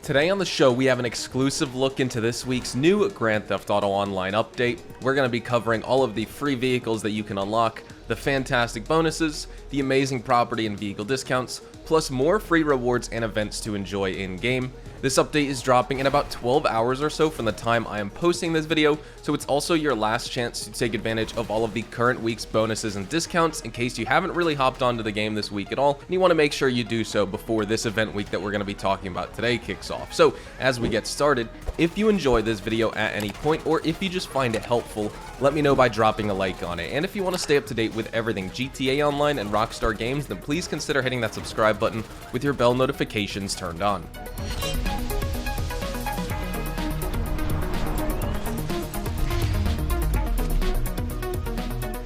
Today on the show, we have an exclusive look into this week's new Grand Theft Auto Online update. We're going to be covering all of the free vehicles that you can unlock, the fantastic bonuses, the amazing property and vehicle discounts, plus more free rewards and events to enjoy in-game. This update is dropping in about 12 hours or so from the time I am posting this video, so it's also your last chance to take advantage of all of the current week's bonuses and discounts in case you haven't really hopped onto the game this week at all, and you want to make sure you do so before this event week that we're going to be talking about today kicks off. So, as we get started, if you enjoy this video at any point, or if you just find it helpful, let me know by dropping a like on it. And if you want to stay up to date with everything GTA Online and Rockstar games, then please consider hitting that subscribe button with your bell notifications turned on.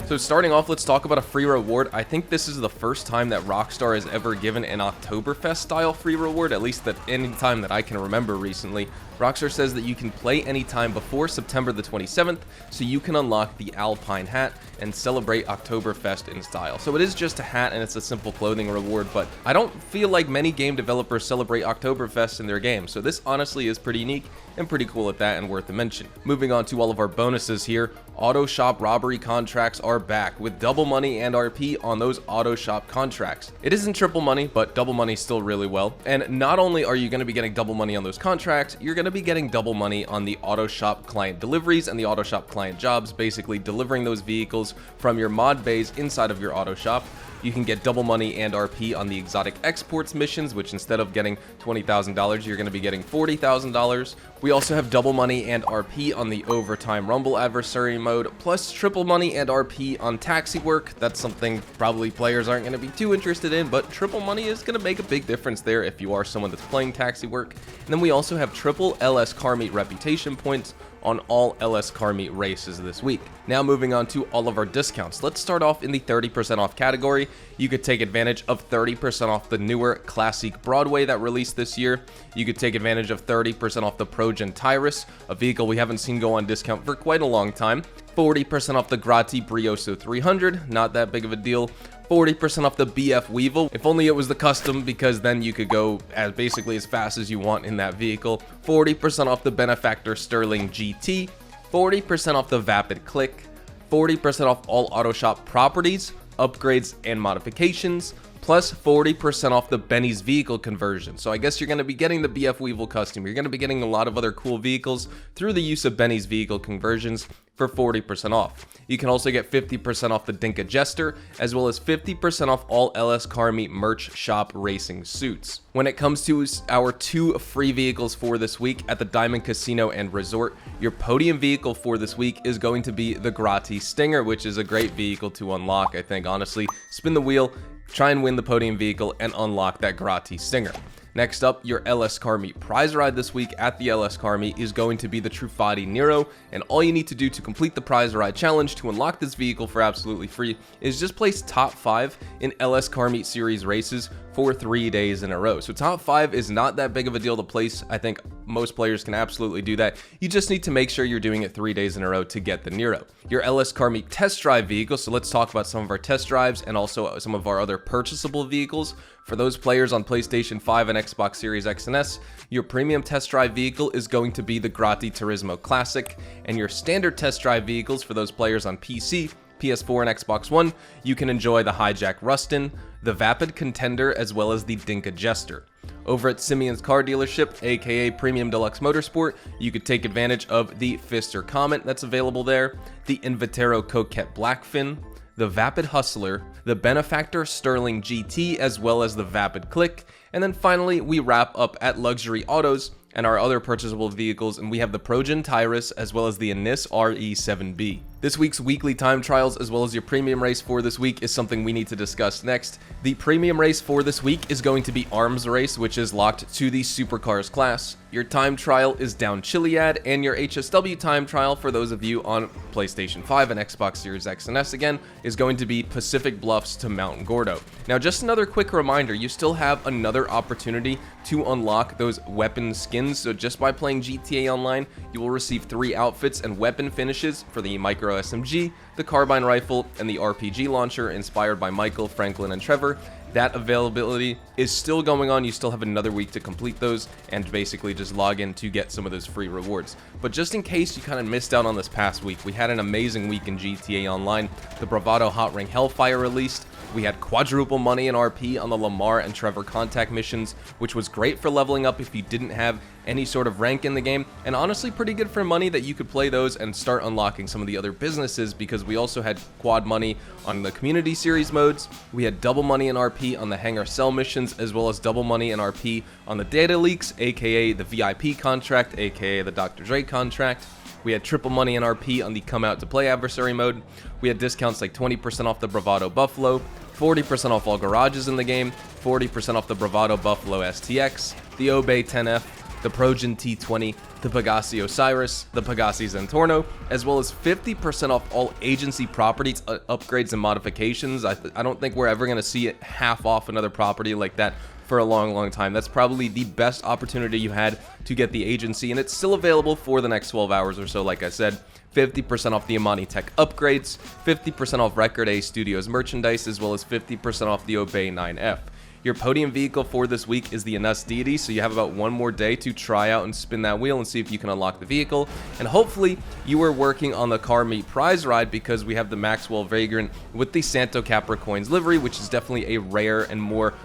So starting off, let's talk about a free reward. I think this is the first time that Rockstar has ever given an Oktoberfest style free reward, at least at any time that I can remember recently. Rockstar says that you can play anytime before September the 27th, so you can unlock the Alpine hat and celebrate Oktoberfest in style. So it is just a hat and it's a simple clothing reward, but I don't feel like many game developers celebrate Oktoberfest in their games, so this honestly is pretty unique and pretty cool at that and worth a mention. Moving on to all of our bonuses here, auto shop robbery contracts are back with double money and RP on those auto shop contracts. It isn't triple money, but double money still really well. And not only are you going to be getting double money on those contracts, you're going to be getting double money on the auto shop client deliveries and the auto shop client jobs, basically delivering those vehicles from your mod bays inside of your auto shop. You can get double money and RP on the exotic exports missions, which instead of getting $20,000, you're going to be getting $40,000. We also have double money and RP on the overtime rumble adversary mode, plus triple money and RP on taxi work. That's something probably players aren't going to be too interested in, but triple money is going to make a big difference there if you are someone that's playing taxi work. And then we also have triple LS car meet reputation points on all LS car meet races this week. Now moving on to all of our discounts. Let's start off in the 30% off category. You could take advantage of 30% off the newer Classic Broadway that released this year. You could take advantage of 30% off the Progen Tyrus, a vehicle we haven't seen go on discount for quite a long time. 40% off the Grotti Brioso 300, not that big of a deal. 40% off the BF Weevil, if only it was the custom, because then you could go basically as fast as you want in that vehicle. 40% off the Benefactor Sterling GT, 40% off the Vapid Click, 40% off all auto shop properties, upgrades, and modifications, plus 40% off the Benny's vehicle conversion. So I guess you're going to be getting the BF Weevil custom. You're going to be getting a lot of other cool vehicles through the use of Benny's vehicle conversions for 40% off. You can also get 50% off the Dinka Jester, as well as 50% off all LS Car Meet merch shop racing suits. When it comes to our two free vehicles for this week at the Diamond Casino and Resort, your podium vehicle for this week is going to be the Grotti Stinger, which is a great vehicle to unlock, I think, honestly. Spin the wheel, try and win the podium vehicle, and unlock that Grotti Stinger. Next up, your LS Car Meet prize ride this week at the LS Car Meet is going to be the Truffati Nero, and all you need to do to complete the prize ride challenge to unlock this vehicle for absolutely free is just place top 5 in LS Car Meet series races for 3 days in a row. So top 5 is not that big of a deal to place. I think most players can absolutely do that. You just need to make sure you're doing it 3 days in a row to get the Nero. Your LS Car Meet test drive vehicle, so let's talk about some of our test drives and also some of our other purchasable vehicles. For those players on PlayStation 5 and Xbox Series X and S, your premium test drive vehicle is going to be the Grotti Turismo Classic, and your standard test drive vehicles for those players on PC, PS4, and Xbox One, you can enjoy the Hijack Rustin, the Vapid Contender, as well as the Dinka Jester. Over at Simeon's Car Dealership, aka Premium Deluxe Motorsport, you could take advantage of the Pfister Comet that's available there, the Invitero Coquette Blackfin, the Vapid Hustler, the Benefactor Sterling GT, as well as the Vapid Click, and then finally we wrap up at Luxury Autos and our other purchasable vehicles, and we have the Progen Tyrus as well as the Anis RE7B. This week's weekly time trials as well as your premium race for this week is something we need to discuss next. The premium race for this week is going to be Arms Race, which is locked to the Supercars class. Your time trial is Down Chiliad, and your HSW time trial for those of you on PlayStation 5 and Xbox Series X and S again is going to be Pacific Bluffs to Mount Gordo. Now just another quick reminder, you still have another opportunity to unlock those weapon skins, so just by playing GTA Online, you will receive 3 outfits and weapon finishes for the Micro SMG, the Carbine Rifle, and the RPG Launcher inspired by Michael, Franklin, and Trevor, that availability is still going on. You still have another week to complete those and basically just log in to get some of those free rewards. But just in case you kind of missed out on this past week, we had an amazing week in GTA Online. The Bravado Hot Ring Hellfire released. We had quadruple money in RP on the Lamar and Trevor contact missions, which was great for leveling up if you didn't have any sort of rank in the game, and honestly pretty good for money that you could play those and start unlocking some of the other businesses, because we also had quad money on the community series modes. We had double money in RP on the Hangar Cell missions, as well as double money in RP on the data leaks, aka the VIP contract, aka the Dr. Dre contract. We had triple money in RP on the Come Out to Play adversary mode. We had discounts like 20% off the Bravado Buffalo, 40% off all garages in the game, 40% off the Bravado Buffalo STX, the Obey 10F, the Progen T20, the Pegassi Osiris, the Pegassi Zentorno, as well as 50% off all agency properties, upgrades and modifications. I don't think we're ever going to see it half off another property like that for a long time. That's probably the best opportunity you had to get the agency, and it's still available for the next 12 hours or so. Like I said, 50% off the Amani Tech upgrades, 50% off Record A Studios merchandise, as well as 50% off the Obey 9F. Your podium vehicle for this week is the Anus Deity, so you have about one more day to try out and spin that wheel and see if you can unlock the vehicle. And hopefully you are working on the car meet prize ride, because we have the Maxwell Vagrant with the Santo Capra coins livery, which is definitely a rare and more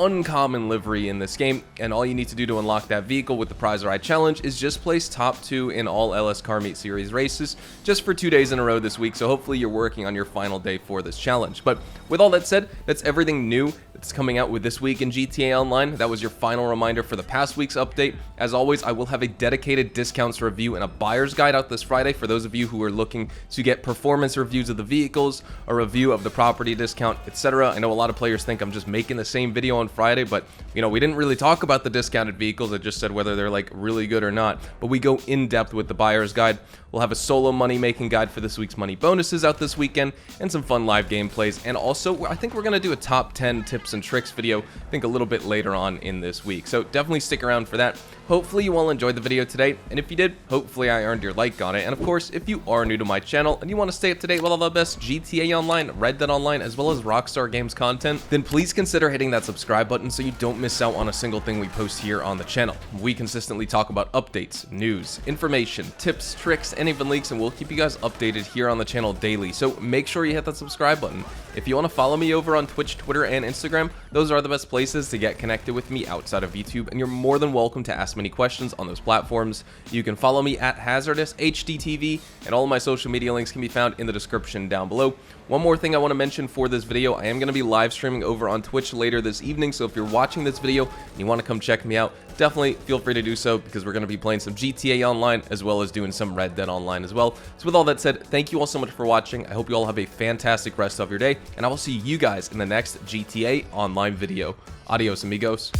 uncommon livery in this game, and all you need to do to unlock that vehicle with the prize ride challenge is just place top 2 in all LS Car Meet Series races just for 2 days in a row this week. So hopefully you're working on your final day for this challenge. But with all that said, that's everything new that's coming out with this week in GTA Online. That was your final reminder for the past week's update. As always, I will have a dedicated discounts review and a buyer's guide out this Friday for those of you who are looking to get performance reviews of the vehicles, a review of the property discount, etc. I know a lot of players think I'm just making the same video on Friday, but you know, we didn't really talk about the discounted vehicles. I just said whether they're like really good or not, but we go in depth with the buyer's guide. We'll have a solo money making guide for this week's money bonuses out this weekend, and some fun live gameplays. And also, I think we're going to do a top 10 tips and tricks video, I think a little bit later on in this week. So definitely stick around for that. Hopefully you all enjoyed the video today, and if you did, hopefully I earned your like on it. And of course, if you are new to my channel and you want to stay up to date with all the best GTA Online, Red Dead Online, as well as Rockstar Games content, then please consider hitting that subscribe button so you don't miss out on a single thing we post here on the channel. We consistently talk about updates, news, information, tips, tricks, and even leaks, and we'll keep you guys updated here on the channel daily. So make sure you hit that subscribe button. If you want to follow me over on Twitch, Twitter, and Instagram, those are the best places to get connected with me outside of YouTube, and you're more than welcome to ask many questions on those platforms. You can follow me at HazardousHDTV, and all of my social media links can be found in the description down below. One more thing I want to mention for this video, I am going to be live streaming over on Twitch later this evening, so if you're watching this video and you want to come check me out, definitely feel free to do so, because we're going to be playing some GTA Online as well as doing some Red Dead Online as well. So with all that said, thank you all so much for watching. I hope you all have a fantastic rest of your day, and I will see you guys in the next GTA Online video. Adios, amigos.